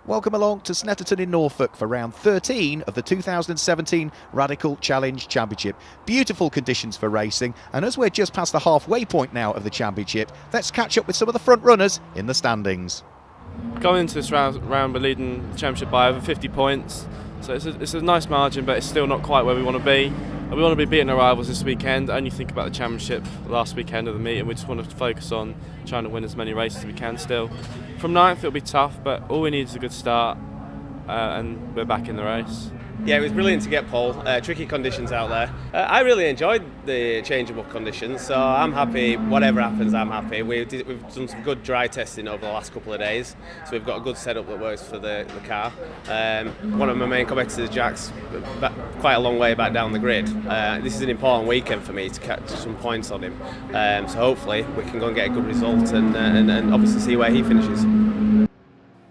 Welcome along to Snetterton in Norfolk for round 13 of the 2017 Radical Challenge Championship. Beautiful conditions for racing, and as we're just past the halfway point now of the championship, let's catch up with some of the front runners in the standings. Going into this round we're leading the championship by over 50 points, so it's a nice margin, but it's still not quite where we want to be. We want to be beating our rivals this weekend. Only think about the championship last weekend of the meet, and we just want to focus on trying to win as many races as we can still. From 9th it'll be tough, but all we need is a good start, and we're back in the race. Yeah, it was brilliant to get pole. Tricky conditions out there. I really enjoyed the changeable conditions, so I'm happy. Whatever happens, I'm happy. We've done some good dry testing over the last couple of days, so we've got a good setup that works for the car. One of my main competitors, Jack's, quite a long way back down the grid. This is an important weekend for me to catch some points on him. So hopefully we can go and get a good result and obviously see where he finishes.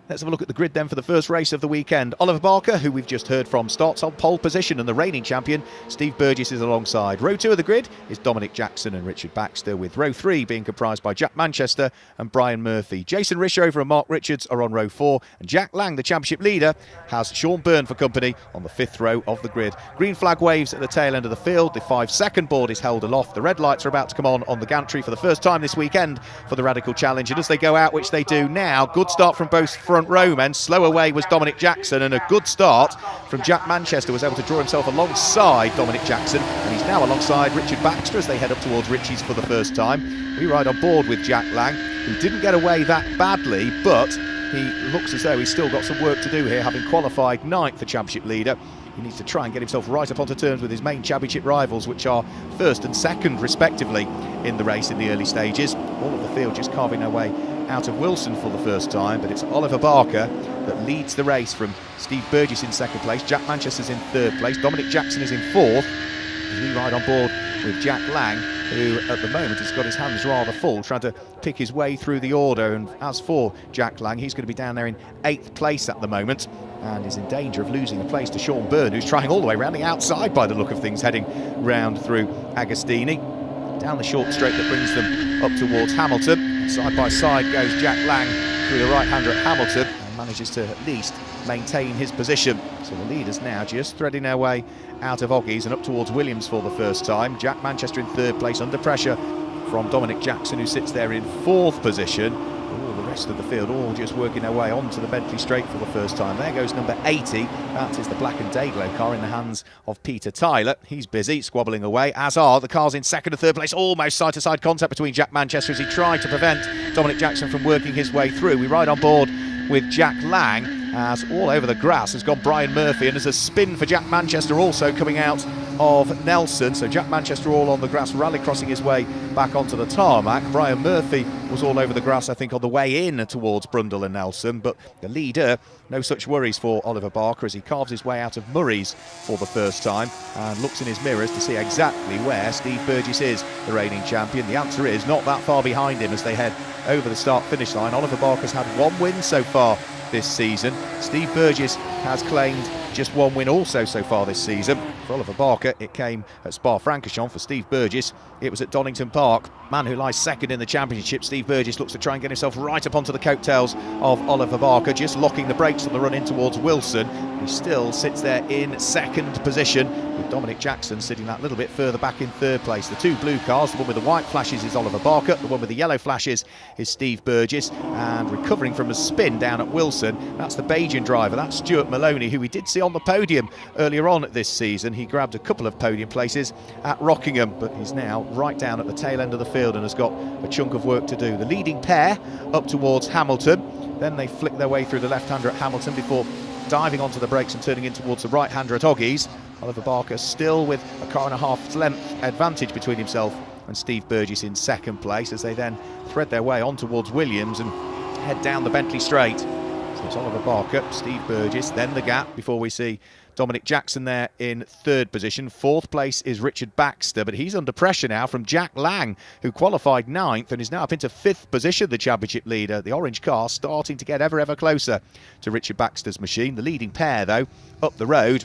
Let's have a look at the grid then for the first race of the weekend. Oliver Barker, who we've just heard from, starts on pole position, and the reigning champion, Steve Burgess, is alongside. Row 2 of the grid is Dominic Jackson and Richard Baxter, with row 3 being comprised by Jack Manchester and Brian Murphy. Jason Rishover and Mark Richards are on row 4, and Jack Lang, the championship leader, has Sean Byrne for company on the 5th row of the grid. Green flag waves at the tail end of the field. The 5-second board is held aloft. The red lights are about to come on the gantry for the first time this weekend for the Radical Challenge, and as they go out, which they do now, good start from both front row men. Slow away was Dominic Jackson, and a good start from Jack Manchester was able to draw himself alongside Dominic Jackson, and he's now alongside Richard Baxter as they head up towards Ritchie's for the first time. We ride on board with Jack Lang, who didn't get away that badly, but he looks as though he's still got some work to do here, having qualified 9th, the championship leader. He needs to try and get himself right up onto terms with his main championship rivals, which are 1st and 2nd respectively in the race in the early stages. All of the field just carving their way out of Wilson for the first time, but it's Oliver Barker that leads the race from Steve Burgess in 2nd place. Jack Manchester's in 3rd place. Dominic Jackson is in 4th. As we ride on board with Jack Lang, who at the moment has got his hands rather full trying to pick his way through the order. And as for Jack Lang, he's going to be down there in 8th place at the moment and is in danger of losing a place to Sean Byrne, who's trying all the way around the outside by the look of things, heading round through Agostini. Down the short straight that brings them up towards Hamilton. Side by side goes Jack Lang through the right-hander at Hamilton and manages to at least maintain his position. So the leaders now just threading their way out of Oggies and up towards Williams for the first time. Jack Manchester in 3rd place under pressure from Dominic Jackson, who sits there in 4th position. The rest of the field all just working their way onto the Bentley Straight for the first time. There goes number 80. That is the Black and Dayglow car in the hands of Peter Tyler. He's busy squabbling away, as are the cars in 2nd and 3rd place. Almost side-to-side contact between Jack Manchester as he tried to prevent Dominic Jackson from working his way through. We ride on board with Jack Lang, as all over the grass has gone Brian Murphy, and there's a spin for Jack Manchester also coming out of Nelson. So Jack Manchester all on the grass, rallycrossing his way back onto the tarmac. Brian Murphy was all over the grass, I think, on the way in towards Brundle and Nelson, but the leader, no such worries for Oliver Barker as he carves his way out of Murray's for the first time and looks in his mirrors to see exactly where Steve Burgess is, the reigning champion. The answer is not that far behind him as they head over the start-finish line. Oliver Barker's had 1 win so far this season. Steve Burgess has claimed just 1 win also so far this season. For Oliver Barker, it came at Spa-Francorchamps. For Steve Burgess, it was at Donington Park. Man who lies 2nd in the championship, Steve Burgess, looks to try and get himself right up onto the coattails of Oliver Barker, just locking the brakes on the run in towards Wilson. He still sits there in 2nd position, with Dominic Jackson sitting that little bit further back in 3rd place. The 2 blue cars, the one with the white flashes is Oliver Barker, the one with the yellow flashes is Steve Burgess, and recovering from a spin down at Wilson, that's the Bajan driver, that's Stuart Maloney, who we did see on the podium earlier on this season. He grabbed a couple of podium places at Rockingham, but he's now right down at the tail end of the field and has got a chunk of work to do. The leading pair up towards Hamilton, then they flick their way through the left-hander at Hamilton before diving onto the brakes and turning in towards the right-hander at Oggies. Oliver Barker still with a car and a half length advantage between himself and Steve Burgess in 2nd place as they then thread their way on towards Williams and head down the Bentley Straight. So it's Oliver Barker, Steve Burgess, then the gap before we see Dominic Jackson there in 3rd position. 4th place is Richard Baxter, but he's under pressure now from Jack Lang, who qualified 9th and is now up into 5th position, the championship leader. The orange car starting to get ever closer to Richard Baxter's machine. The leading pair, though, up the road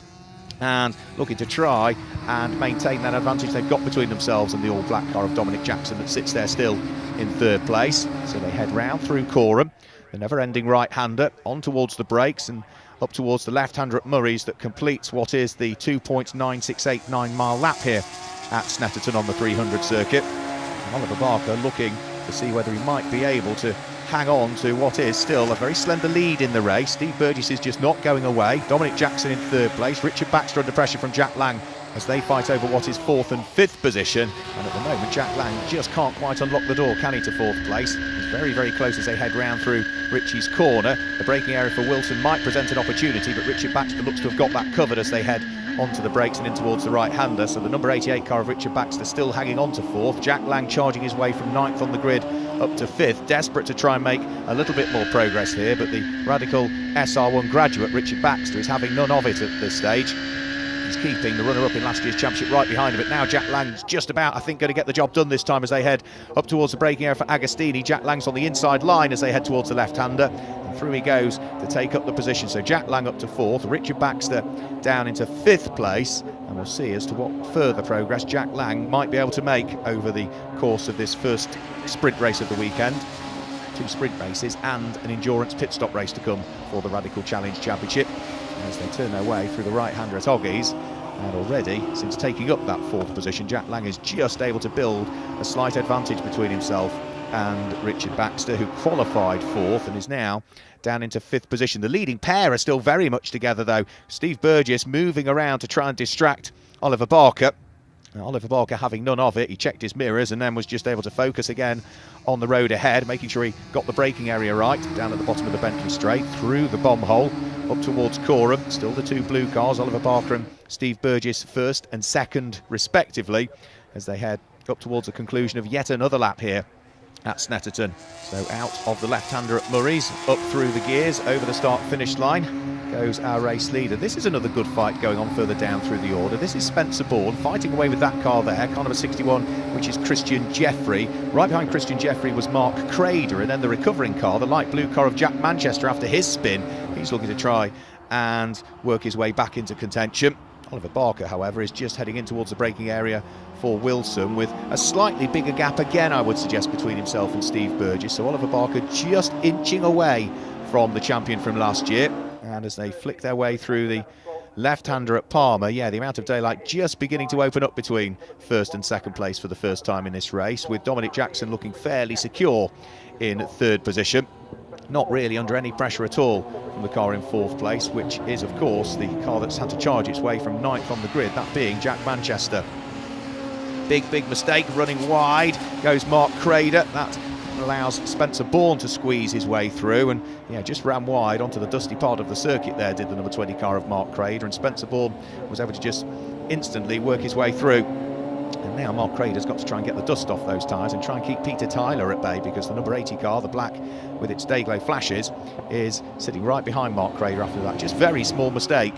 and looking to try and maintain that advantage they've got between themselves and the all-black car of Dominic Jackson that sits there still in 3rd place. So they head round through Coreham the never-ending right-hander, on towards the brakes and up towards the left-hander at Murray's that completes what is the 2.9689 mile lap here at Snetterton on the 300 circuit. And Oliver Barker looking to see whether he might be able to hang on to what is still a very slender lead in the race. Steve Burgess is just not going away. Dominic Jackson in third place. Richard Baxter under pressure from Jack Lang as they fight over what is fourth and fifth position. And at the moment, Jack Lang just can't quite unlock the door, can he, to fourth place? He's very, very close as they head round through Richie's corner. The braking area for Wilson might present an opportunity, but Richard Baxter looks to have got that covered as they head onto the brakes and in towards the right-hander. So the number 88 car of Richard Baxter still hanging on to fourth. Jack Lang charging his way from ninth on the grid up to fifth, desperate to try and make a little bit more progress here, but the radical SR1 graduate Richard Baxter is having none of it at this stage. He's keeping the runner-up in last year's championship right behind him, but now Jack Lang's just about, I think, going to get the job done this time as they head up towards the braking area for Agostini. Jack Lang's on the inside line as they head towards the left-hander, and through he goes to take up the position. So Jack Lang up to fourth, Richard Baxter down into fifth place, and we'll see as to what further progress Jack Lang might be able to make over the course of this first sprint race of the weekend. 2 sprint races and an endurance pit stop race to come for the Radical Challenge Championship as they turn their way through the right-hander at Oggies. And already, since taking up that fourth position, Jack Lang is just able to build a slight advantage between himself and Richard Baxter, who qualified fourth and is now down into fifth position. The leading pair are still very much together though. Steve Burgess moving around to try and distract Oliver Barker. Now, Oliver Barker having none of it. He checked his mirrors and then was just able to focus again on the road ahead, making sure he got the braking area right, down at the bottom of the Bentley straight, through the bomb hole, up towards Coram. Still the 2 blue cars, Oliver Barker and Steve Burgess first and second respectively, as they head up towards the conclusion of yet another lap here at Snetterton. So out of the left-hander at Murray's, up through the gears, over the start-finish line goes our race leader. This is another good fight going on further down through the order. This is Spencer Bourne fighting away with that car there, car number 61, which is Christian Jeffrey. Right behind Christian Jeffrey was Mark Crader, and then the recovering car, the light blue car of Jack Manchester after his spin. He's looking to try and work his way back into contention. Oliver Barker, however, is just heading in towards the braking area for Wilson with a slightly bigger gap again, I would suggest, between himself and Steve Burgess. So Oliver Barker just inching away from the champion from last year. And as they flick their way through the left-hander at Palmer, yeah, the amount of daylight just beginning to open up between first and second place for the first time in this race, with Dominic Jackson looking fairly secure in third position. Not really under any pressure at all from the car in fourth place, which is, of course, the car that's had to charge its way from ninth on the grid, that being Jack Manchester. Big mistake, running wide goes Mark Crader. That allows Spencer Bourne to squeeze his way through, and yeah, just ran wide onto the dusty part of the circuit there, did the number 20 car of Mark Crader, and Spencer Bourne was able to just instantly work his way through. And now Mark Crader's got to try and get the dust off those tyres and try and keep Peter Tyler at bay, because the number 80 car, the black with its day-glow flashes, is sitting right behind Mark Crader after that. Just very small mistake.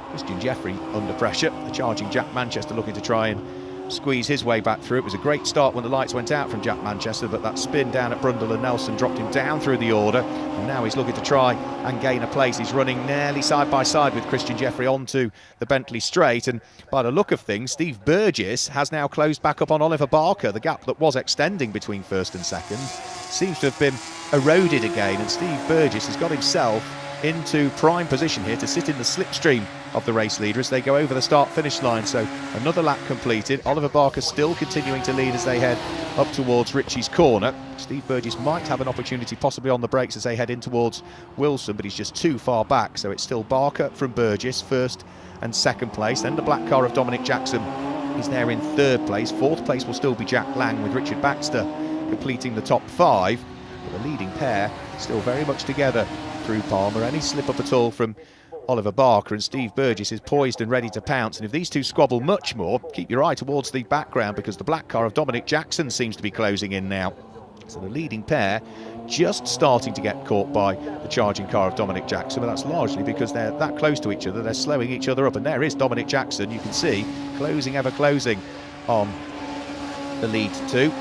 Christian Jeffrey under pressure, the charging Jack Manchester looking to try and squeeze his way back through. It was a great start when the lights went out from Jack Manchester, but that spin down at Brundle and Nelson dropped him down through the order, and now he's looking to try and gain a place. He's running nearly side by side with Christian Jeffrey onto the Bentley straight, and by the look of things, Steve Burgess has now closed back up on Oliver Barker. The gap that was extending between first and second seems to have been eroded again, and Steve Burgess has got himself into prime position here to sit in the slipstream of the race leader as they go over the start-finish line. So another lap completed. Oliver Barker still continuing to lead as they head up towards Ritchie's corner. Steve Burgess might have an opportunity possibly on the brakes as they head in towards Wilson, but he's just too far back. So it's still Barker from Burgess, first and second place. Then the black car of Dominic Jackson is there in third place. Fourth place will still be Jack Lang, with Richard Baxter completing the top 5. But the leading pair still very much together through Palmer. Any slip up at all from Oliver Barker, and Steve Burgess is poised and ready to pounce. And if these two squabble much more, keep your eye towards the background, because the black car of Dominic Jackson seems to be closing in now. So the leading pair just starting to get caught by the charging car of Dominic Jackson, but that's largely because they're that close to each other. They're slowing each other up, and there is Dominic Jackson, you can see, closing, ever closing on the lead two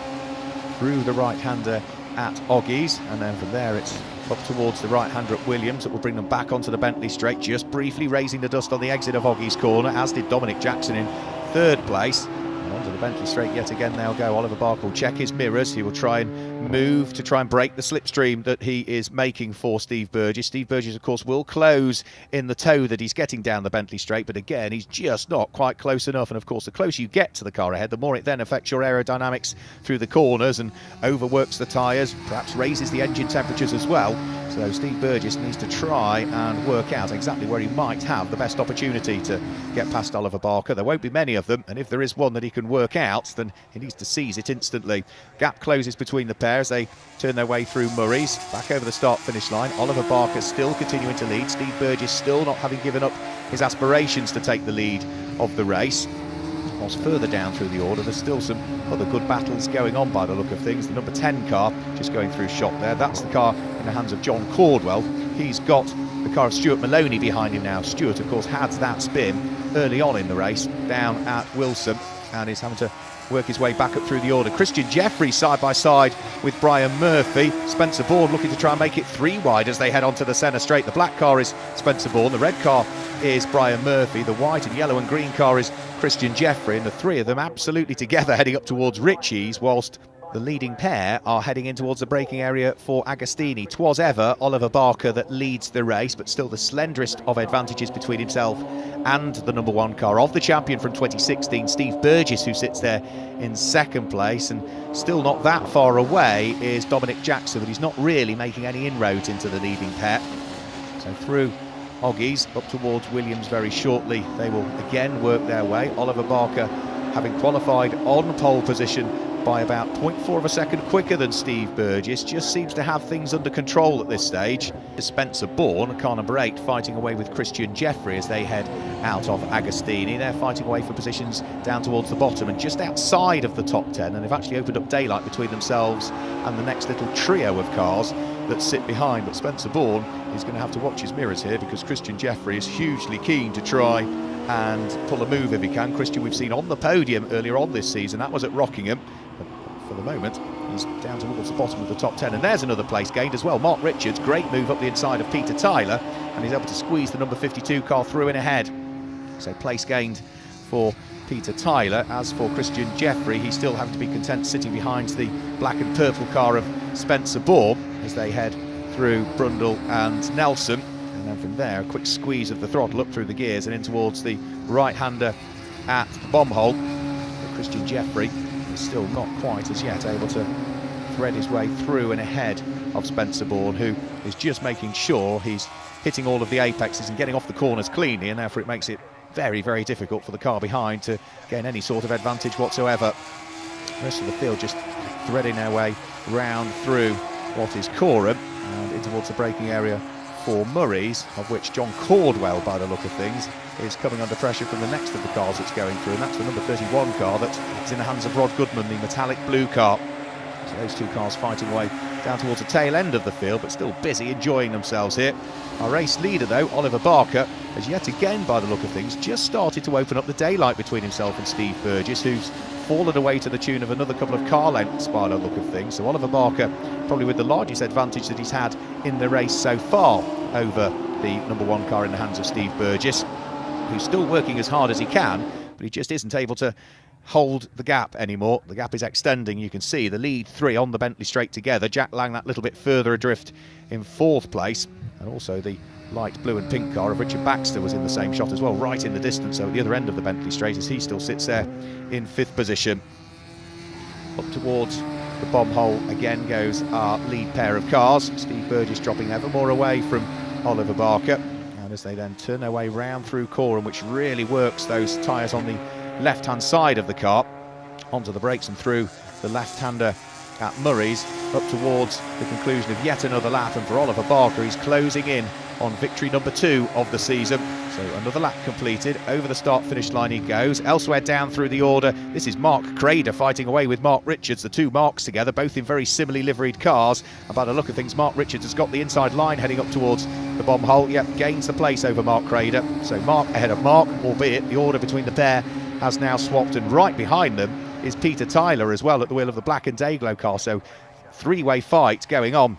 through the right-hander at Oggies, and then from there it's up towards the right-hander at Williams that will bring them back onto the Bentley straight, just briefly raising the dust on the exit of Oggies corner, as did Dominic Jackson in third place. And onto the Bentley straight yet again they'll go. Oliver Barker will check his mirrors, he will try and move to try and break the slipstream that he is making for Steve Burgess. Steve Burgess, of course, will close in the tow that he's getting down the Bentley straight, but again, he's just not quite close enough. And of course, the closer you get to the car ahead, the more it then affects your aerodynamics through the corners and overworks the tyres, perhaps raises the engine temperatures as well. So Steve Burgess needs to try and work out exactly where he might have the best opportunity to get past Oliver Barker. There won't be many of them, and if there is one that he can work out, then he needs to seize it instantly. Gap closes between the pair as they turn their way through Murray's. Back over the start-finish line, Oliver Barker still continuing to lead. Steve Burgess still not having given up his aspirations to take the lead of the race. Whilst further down through the order, there's still some other good battles going on by the look of things. The number 10 car just going through shot there. That's the car in the hands of John Cordwell. He's got the car of Stuart Maloney behind him now. Stuart, of course, had that spin early on in the race down at Wilson and is having to work his way back up through the order. Christian Jeffrey side by side with Brian Murphy. Spencer Bourne looking to try and make it 3 wide as they head onto the centre straight. The black car is Spencer Bourne, the red car is Brian Murphy, the white and yellow and green car is Christian Jeffrey, and the three of them absolutely together heading up towards Ritchie's, whilst the leading pair are heading in towards the braking area for Agostini. 'Twas ever Oliver Barker that leads the race, but still the slenderest of advantages between himself and the number 1 car of the champion from 2016, Steve Burgess, who sits there in second place, and still not that far away is Dominic Jackson, but he's not really making any inroads into the leading pair. So through Oggies up towards Williams very shortly, they will again work their way. Oliver Barker, having qualified on pole position by about 0.4 of a second quicker than Steve Burgess, just seems to have things under control at this stage. Spencer Bourne, car number 8, fighting away with Christian Jeffrey as they head out of Agostini. They're fighting away for positions down towards the bottom and just outside of the top 10, and they've actually opened up daylight between themselves and the next little trio of cars that sit behind. But Spencer Bourne is going to have to watch his mirrors here, because Christian Jeffrey is hugely keen to try and pull a move if he can. Christian, we've seen on the podium earlier on this season, that was at Rockingham. But for the moment, he's down towards the bottom of the top 10, and there's another place gained as well. Mark Richards, great move up the inside of Peter Tyler, and he's able to squeeze the number 52 car through and ahead. So place gained for Peter Tyler. As for Christian Jeffrey, he's still having to be content sitting behind the black and purple car of Spencer Bourne as they head through Brundle and Nelson. And then from there, a quick squeeze of the throttle up through the gears and in towards the right-hander at the bomb hole. But Christian Jeffrey is still not quite as yet able to thread his way through and ahead of Spencer Bourne, who is just making sure he's hitting all of the apexes and getting off the corners cleanly, and therefore it makes it very, very difficult for the car behind to gain any sort of advantage whatsoever. The rest of the field just threading their way round through what is Coram and in towards the braking area for Murray's, of which John Cordwell, by the look of things, is coming under pressure from the next of the cars that's going through, and that's the number 31 car that is in the hands of Rod Goodman, the metallic blue car. So those two cars fighting away down towards the tail end of the field, but still busy enjoying themselves here. Our race leader, though, Oliver Barker, has yet again, by the look of things, just started to open up the daylight between himself and Steve Burgess, who's fallen away to the tune of another couple of car lengths by the look of things. So Oliver Barker, probably with the largest advantage that he's had in the race so far over the number 1 car in the hands of Steve Burgess, who's still working as hard as he can, but he just isn't able to hold the gap anymore. The gap is extending. You can see the lead 3 on the Bentley straight together. Jack Lang that little bit further adrift in 4th place, and also the light blue and pink car of Richard Baxter was in the same shot as well, right in the distance, so at the other end of the Bentley straight, as he still sits there in 5th position. Up towards the bomb hole again goes our lead pair of cars. Steve Burgess dropping ever more away from Oliver Barker, and as they then turn their way round through Coram, which really works those tyres on the left-hand side of the car, onto the brakes and through the left-hander at Murray's, up towards the conclusion of yet another lap. And for Oliver Barker, he's closing in on victory number 2 of the season. So another lap completed, over the start-finish line he goes. Elsewhere down through the order, this is Mark Crader fighting away with Mark Richards, the two Marks together, both in very similarly liveried cars. And by the look of things, Mark Richards has got the inside line heading up towards the bomb hole. Yep, gains the place over Mark Crader. So Mark ahead of Mark, albeit the order between the pair has now swapped, and right behind them is Peter Tyler as well at the wheel of the black and Dayglow car. So 3-way fight going on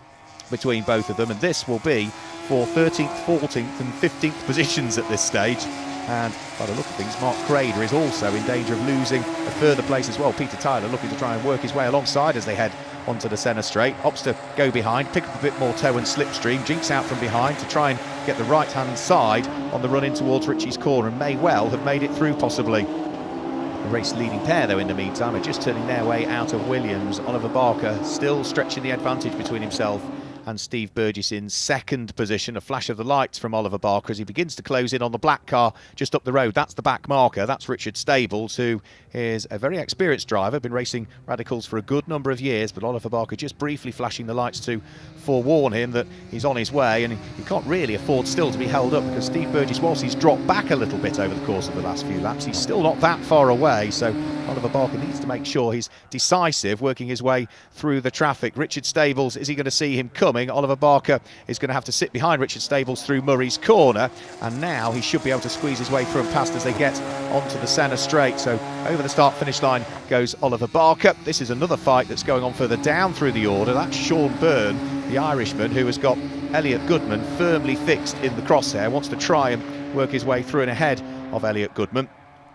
between both of them, and this will be for 13th, 14th and 15th positions at this stage. And by the look of things, Mark Crader is also in danger of losing a further place as well. Peter Tyler looking to try and work his way alongside as they head onto the centre straight. Opts to go behind, pick up a bit more toe and slipstream, jinks out from behind to try and get the right-hand side on the run in towards Ritchie's corner, and may well have made it through possibly. The race leading pair, though, in the meantime, are just turning their way out of Williams. Oliver Barker still stretching the advantage between himself and Steve Burgess in second position. A flash of the lights from Oliver Barker as he begins to close in on the black car just up the road. That's the back marker. That's Richard Stables, who is a very experienced driver, been racing Radicals for a good number of years, but Oliver Barker just briefly flashing the lights to forewarn him that he's on his way, and he can't really afford still to be held up, because Steve Burgess, whilst he's dropped back a little bit over the course of the last few laps, he's still not that far away. So Oliver Barker needs to make sure he's decisive, working his way through the traffic. Richard Stables, is he going to see him coming? Oliver Barker is going to have to sit behind Richard Stables through Murray's corner, and now he should be able to squeeze his way through and past as they get onto the centre straight. So over the start-finish line goes Oliver Barker. This is another fight that's going on further down through the order. That's Sean Byrne, the Irishman, who has got Elliot Goodman firmly fixed in the crosshair, wants to try and work his way through and ahead of Elliot Goodman.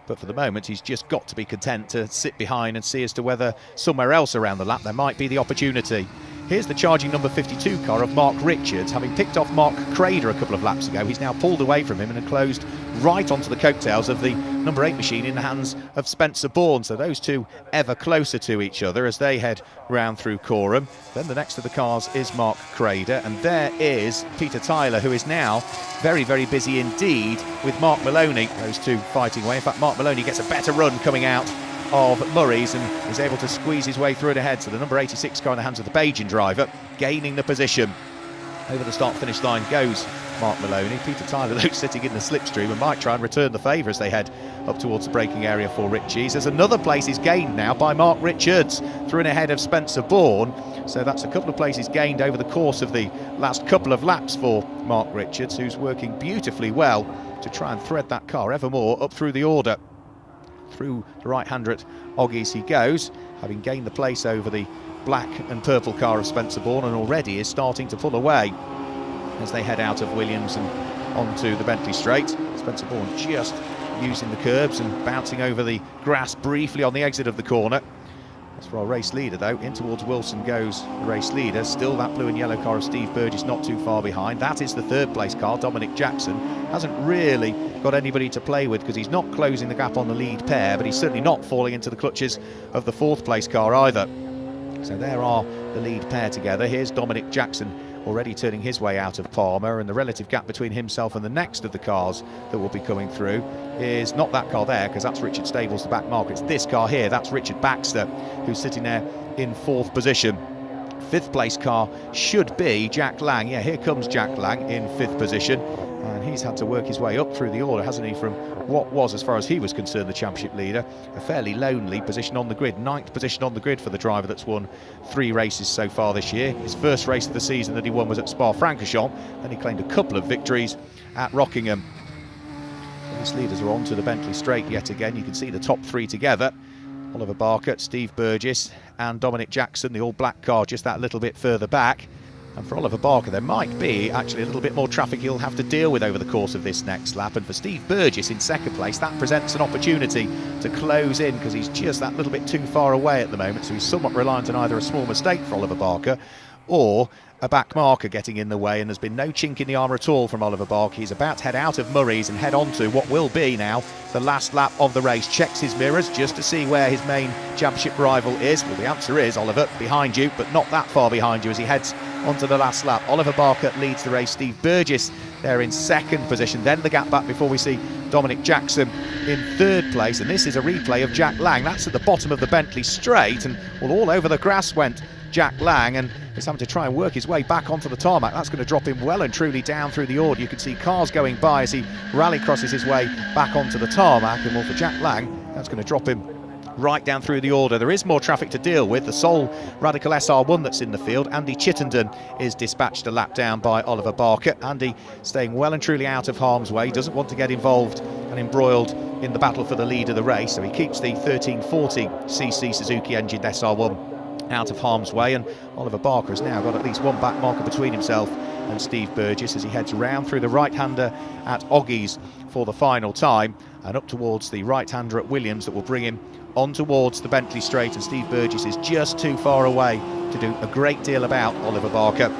But for the moment, he's just got to be content to sit behind and see as to whether somewhere else around the lap there might be the opportunity. Here's the charging number 52 car of Mark Richards. Having picked off Mark Crader a couple of laps ago, he's now pulled away from him and closed right onto the coattails of the number 8 machine in the hands of Spencer Bourne. So those two ever closer to each other as they head round through Coreham. Then the next of the cars is Mark Crader, and there is Peter Tyler, who is now very, very busy indeed with Mark Maloney. Those two fighting away. In fact, Mark Maloney gets a better run coming out of Murray's and is able to squeeze his way through it ahead. So the number 86 car in the hands of the Bajan driver, gaining the position. Over the start-finish line goes Mark Maloney. Peter Tyler, though, sitting in the slipstream and might try and return the favour as they head up towards the braking area for Ritchie's. There's another place is gained now by Mark Richards through and ahead of Spencer Bourne. So that's a couple of places gained over the course of the last couple of laps for Mark Richards, who's working beautifully well to try and thread that car ever more up through the order. Through the right-hander at Oggies he goes, having gained the place over the black and purple car of Spencer Bourne, and already is starting to pull away as they head out of Williams and onto the Bentley Straight. Spencer Bourne just using the curbs and bouncing over the grass briefly on the exit of the corner. As for our race leader, though, in towards Wilson goes the race leader. Still that blue and yellow car of Steve Burgess not too far behind. That is the third place car, Dominic Jackson. Hasn't really got anybody to play with because he's not closing the gap on the lead pair, but he's certainly not falling into the clutches of the fourth place car either. So there are the lead pair together. Here's Dominic Jackson already turning his way out of Palmer, and the relative gap between himself and the next of the cars that will be coming through is not that car there, because that's Richard Stables, the back marker. It's this car here, that's Richard Baxter, who's sitting there in fourth position. Fifth place car should be Jack Lang. Yeah, here comes Jack Lang in fifth position, and he's had to work his way up through the order, hasn't he, from what was, as far as he was concerned, the championship leader. A fairly lonely position on the grid, ninth position on the grid for the driver that's won 3 races so far this year. His first race of the season that he won was at Spa-Francorchamps, then he claimed a couple of victories at Rockingham. And his leaders are on to the Bentley Straight yet again. You can see the top 3 together. Oliver Barker, Steve Burgess and Dominic Jackson, the all-black car just that little bit further back. And for Oliver Barker, there might be actually a little bit more traffic he'll have to deal with over the course of this next lap. And for Steve Burgess in second place, that presents an opportunity to close in, because he's just that little bit too far away at the moment. So he's somewhat reliant on either a small mistake for Oliver Barker or a back marker getting in the way, and there's been no chink in the armour at all from Oliver Barker. He's about to head out of Murray's and head on to what will be now the last lap of the race. Checks his mirrors just to see where his main championship rival is. Well, the answer is, Oliver, behind you, but not that far behind you as he heads onto the last lap. Oliver Barker leads the race. Steve Burgess there in second position. Then the gap back before we see Dominic Jackson in third place. And this is a replay of Jack Lang. That's at the bottom of the Bentley Straight, and well, all over the grass went Jack Lang, and he's having to try and work his way back onto the tarmac. That's going to drop him well and truly down through the order. You can see cars going by as he rally crosses his way back onto the tarmac, and well, for Jack Lang, that's going to drop him right down through the order. There is more traffic to deal with. The sole Radical SR1 that's in the field, Andy Chittenden, is dispatched a lap down by Oliver Barker. Andy staying well and truly out of harm's way, doesn't want to get involved and embroiled in the battle for the lead of the race, so he keeps the 1340cc Suzuki engined SR1 out of harm's way. And Oliver Barker has now got at least one back marker between himself and Steve Burgess as he heads round through the right-hander at Oggies for the final time and up towards the right-hander at Williams that will bring him on towards the Bentley Straight, and Steve Burgess is just too far away to do a great deal about Oliver Barker.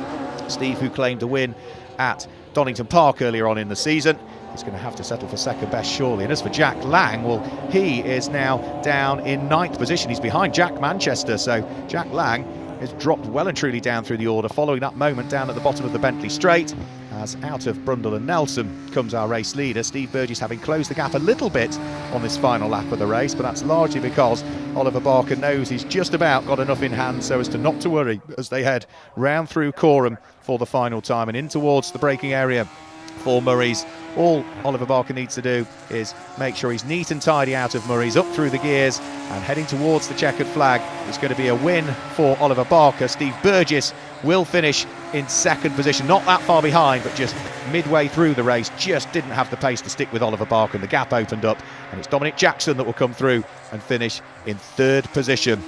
Steve, who claimed a win at Donington Park earlier on in the season, is going to have to settle for second best surely. And as for Jack Lang, well, he is now down in 9th position. He's behind Jack Manchester, so Jack Lang has dropped well and truly down through the order following that moment down at the bottom of the Bentley Straight, as out of Brundle and Nelson comes our race leader, Steve Burgess, having closed the gap a little bit on this final lap of the race, but that's largely because Oliver Barker knows he's just about got enough in hand so as to not to worry as they head round through Coreham for the final time and in towards the braking area for Murray's. All Oliver Barker needs to do is make sure he's neat and tidy out of Murray's, up through the gears and heading towards the checkered flag. It's going to be a win for Oliver Barker. Steve Burgess will finish in second position, not that far behind, but just midway through the race, just didn't have the pace to stick with Oliver Barker, and the gap opened up, and it's Dominic Jackson that will come through and finish in third position.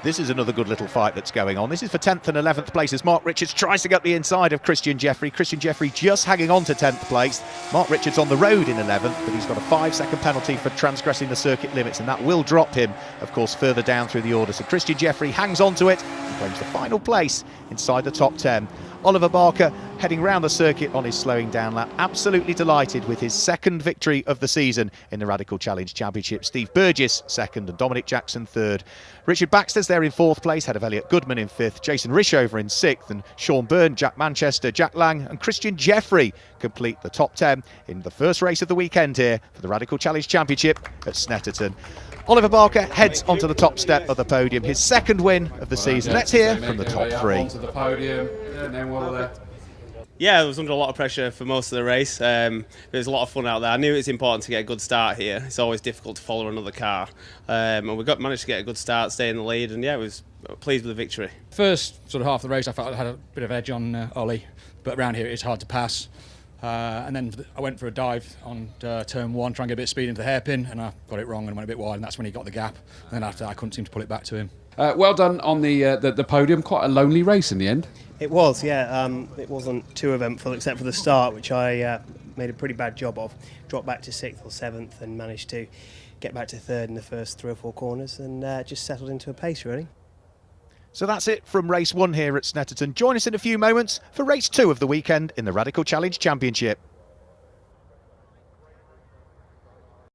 This is another good little fight that's going on. This is for 10th and 11th places. Mark Richards tries to get the inside of Christian Jeffrey. Christian Jeffrey just hanging on to 10th place. Mark Richards on the road in 11th, but he's got a 5-second penalty for transgressing the circuit limits, and that will drop him, of course, further down through the order. So Christian Jeffrey hangs on to it and claims the final place inside the top 10. Oliver Barker heading round the circuit on his slowing down lap, absolutely delighted with his second victory of the season in the Radical Challenge Championship. Steve Burgess second and Dominic Jackson third. Richard Baxter's there in fourth place, ahead of Elliot Goodman in fifth, Jason Rishover in sixth, and Sean Byrne, Jack Manchester, Jack Lang and Christian Jeffrey complete the top 10 in the first race of the weekend here for the Radical Challenge Championship at Snetterton. Oliver Barker heads onto the top step of the podium, his second win of the season. Let's hear from the top three. Onto the podium, and then we'll Yeah, I was under a lot of pressure for most of the race. It was a lot of fun out there. I knew it was important to get a good start here. It's always difficult to follow another car. And we managed to get a good start, stay in the lead, and yeah, I was pleased with the victory. First sort of half of the race I felt I had a bit of edge on Ollie, but around here it's hard to pass. And then I went for a dive on turn one, trying to get a bit of speed into the hairpin, and I got it wrong and went a bit wide, and that's when he got the gap. And then after that, I couldn't seem to pull it back to him. well done on the podium. Quite a lonely race in the end. It was, yeah. It wasn't too eventful except for the start, which I made a pretty bad job of. Dropped back to 6th or 7th and managed to get back to 3rd in the first 3 or 4 corners and just settled into a pace, really. So that's it from race 1 here at Snetterton. Join us in a few moments for race 2 of the weekend in the Radical Challenge Championship.